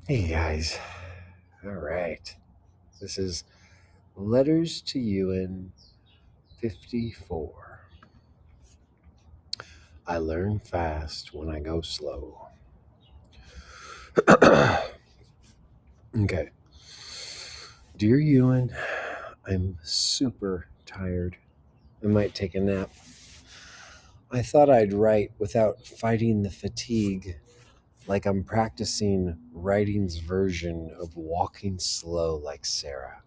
Hey guys. All right. This is Letters to Ewan 54. I learn fast when I go slow. Okay. Dear Ewan, I'm super tired. I might take a nap. I thought I'd write without fighting the fatigue, like I'm practicing writing's version of walking slow like Sarah.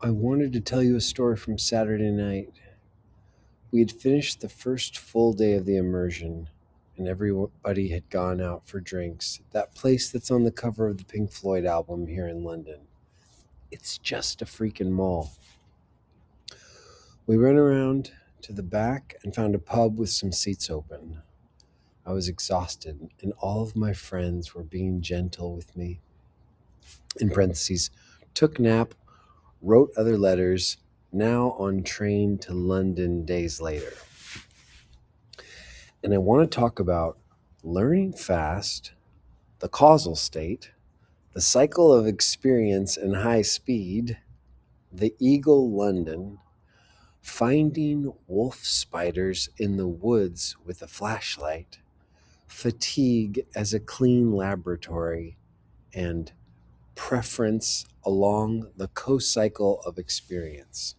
I wanted to tell you a story from Saturday night. We had finished the first full day of the immersion, and everybody had gone out for drinks. That place that's on the cover of the Pink Floyd album here in London. It's just a freaking mall. We ran around to the back and found a pub with some seats open. I was exhausted, and all of my friends were being gentle with me. In parentheses, took nap, wrote other letters, now on train to London days later. And I want to talk about learning fast, the causal state, the cycle of experience and high speed, the Eagle London, finding wolf spiders in the woods with a flashlight, fatigue as a clean laboratory, and preference along the co-cycle of experience.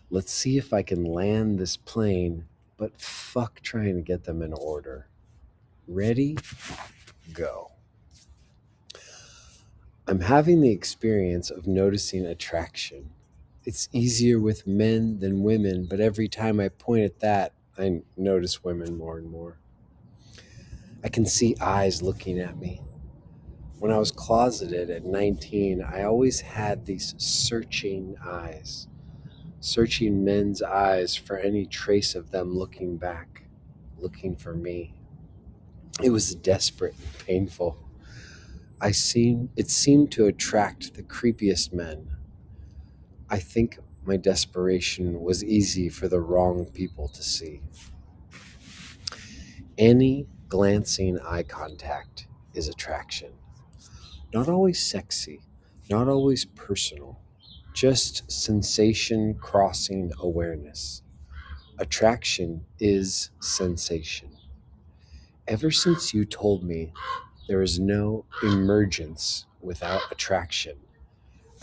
Let's see if I can land this plane, but fuck trying to get them in order. Ready? Go. I'm having the experience of noticing attraction. It's easier with men than women, but every time I point at that, I notice women more and more. I can see eyes looking at me. When I was closeted at 19, I always had these searching eyes, searching men's eyes for any trace of them looking back, looking for me. It was desperate and painful. It seemed to attract the creepiest men. I think my desperation was easy for the wrong people to see. Any glancing eye contact is attraction. Not always sexy, not always personal, just sensation crossing awareness. Attraction is sensation. Ever since you told me there is no emergence without attraction,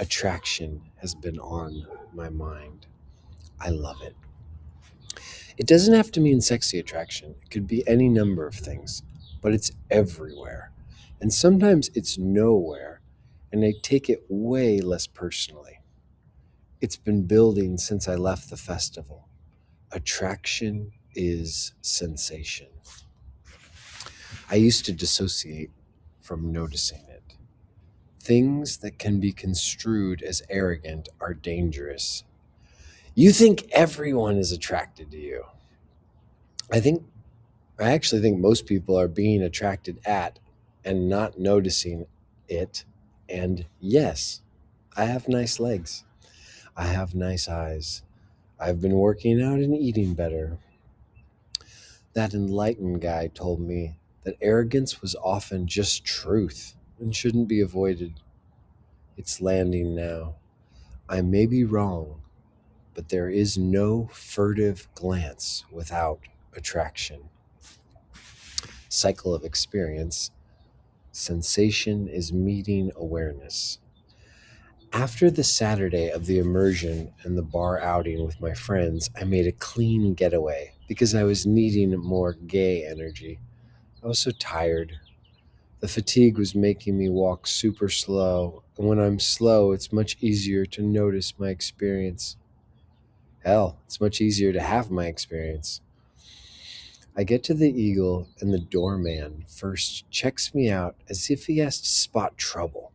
attraction has been on my mind. I love it. It doesn't have to mean sexy attraction. It could be any number of things, but it's everywhere. And sometimes it's nowhere, and I take it way less personally. It's been building since I left the festival. Attraction is sensation. I used to dissociate from noticing it. Things that can be construed as arrogant are dangerous. You think everyone is attracted to you. I think I actually think most people are being attracted at and not noticing it. And yes, I have nice legs. I have nice eyes. I've been working out and eating better. That enlightened guy told me that arrogance was often just truth and shouldn't be avoided. It's landing now. I may be wrong, but there is no furtive glance without attraction. Cycle of experience. Sensation is meeting awareness. After the Saturday of the immersion and the bar outing with my friends, I made a clean getaway because I was needing more gay energy. I was so tired. The fatigue was making me walk super slow, and when I'm slow, it's much easier to notice my experience. Hell, it's much easier to have my experience. I get to the Eagle, and the doorman first checks me out as if he has to spot trouble,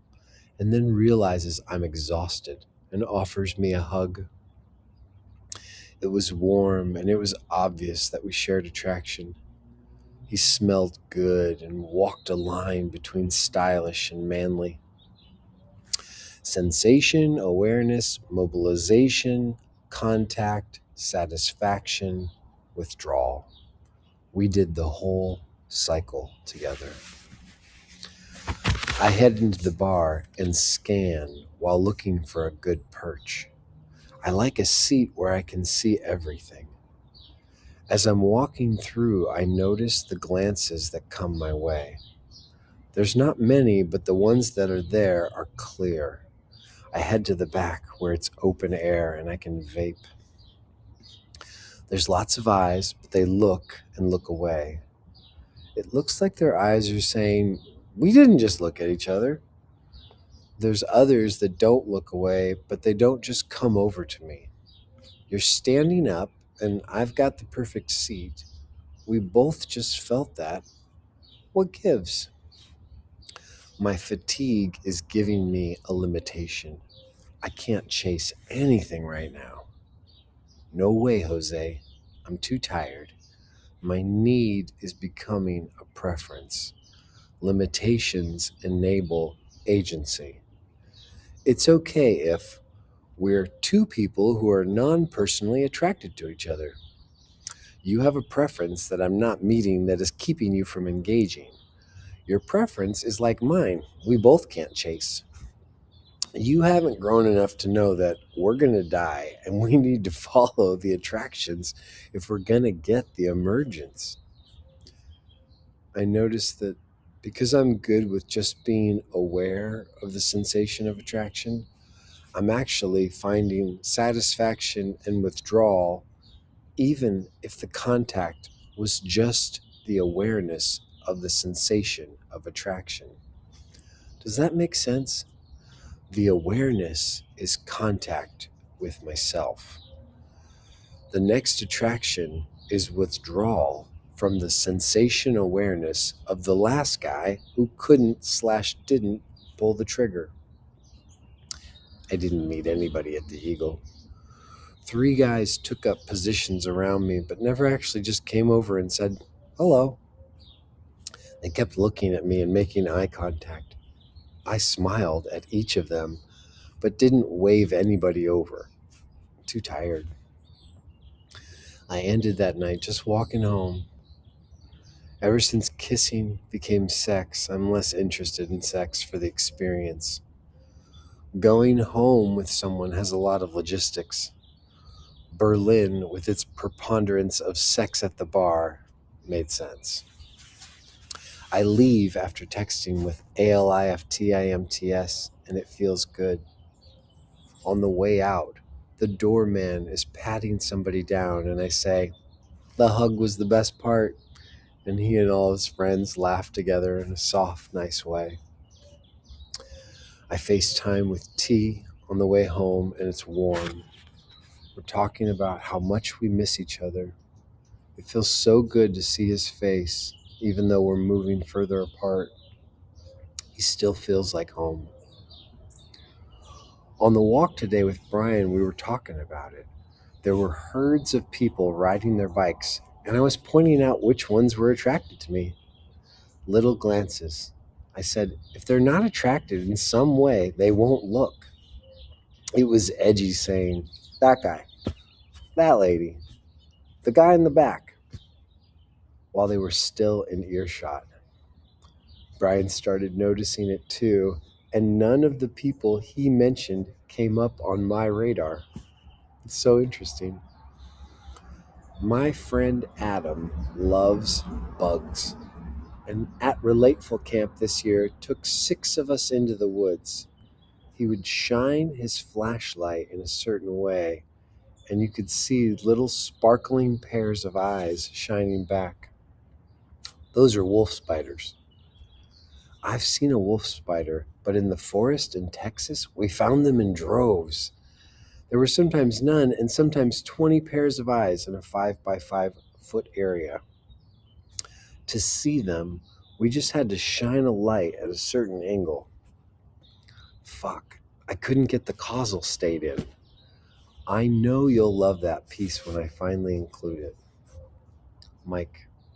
and then realizes I'm exhausted and offers me a hug. It was warm, and it was obvious that we shared attraction. He smelled good and walked a line between stylish and manly. Sensation, awareness, mobilization, contact, satisfaction, withdrawal. We did the whole cycle together. I head into the bar and scan while looking for a good perch. I like a seat where I can see everything. As I'm walking through, I notice the glances that come my way. There's not many, but the ones that are there are clear. I head to the back where it's open air and I can vape. There's lots of eyes, but they look and look away. It looks like their eyes are saying, "We didn't just look at each other." There's others that don't look away, but they don't just come over to me. You're standing up, and I've got the perfect seat. We both just felt that. What gives? My fatigue is giving me a limitation. I can't chase anything right now. No way, Jose. I'm too tired. My need is becoming a preference. Limitations enable agency. It's okay if we're two people who are non personally attracted to each other. You have a preference that I'm not meeting that is keeping you from engaging. Your preference is like mine. We both can't chase. You haven't grown enough to know that we're going to die and we need to follow the attractions if we're going to get the emergence. I noticed that because I'm good with just being aware of the sensation of attraction, I'm actually finding satisfaction and withdrawal, even if the contact was just the awareness of the sensation of attraction. Does that make sense? The awareness is contact with myself. The next attraction is withdrawal from the sensation awareness of the last guy who couldn't/didn't pull the trigger. I didn't meet anybody at the Eagle. 3 guys took up positions around me, but never actually just came over and said, "Hello." They kept looking at me and making eye contact. I smiled at each of them, but didn't wave anybody over. Too tired. I ended that night just walking home. Ever since kissing became sex, I'm less interested in sex for the experience. Going home with someone has a lot of logistics. Berlin, with its preponderance of sex at the bar, made sense. I leave after texting with ALIFTIMTS, and it feels good. On the way out, the doorman is patting somebody down, and I say, "The hug was the best part." And he and all his friends laugh together in a soft, nice way. I FaceTime with T on the way home, and it's warm. We're talking about how much we miss each other. It feels so good to see his face, even though we're moving further apart. He still feels like home. On the walk today with Brian, we were talking about it. There were herds of people riding their bikes, and I was pointing out which ones were attracted to me. Little glances. I said, if they're not attracted in some way, they won't look. It was edgy saying, "That guy, that lady, the guy in the back," while they were still in earshot. Brian started noticing it too, and none of the people he mentioned came up on my radar. It's so interesting. My friend Adam loves bugs, and at Relateful Camp this year took 6 of us into the woods. He would shine his flashlight in a certain way, and you could see little sparkling pairs of eyes shining back. Those are wolf spiders. I've seen a wolf spider, but in the forest in Texas, we found them in droves. There were sometimes none and sometimes 20 pairs of eyes in a 5 by 5 foot area. To see them, we just had to shine a light at a certain angle. Fuck, I couldn't get the causal state in. I know you'll love that piece when I finally include it. Mike.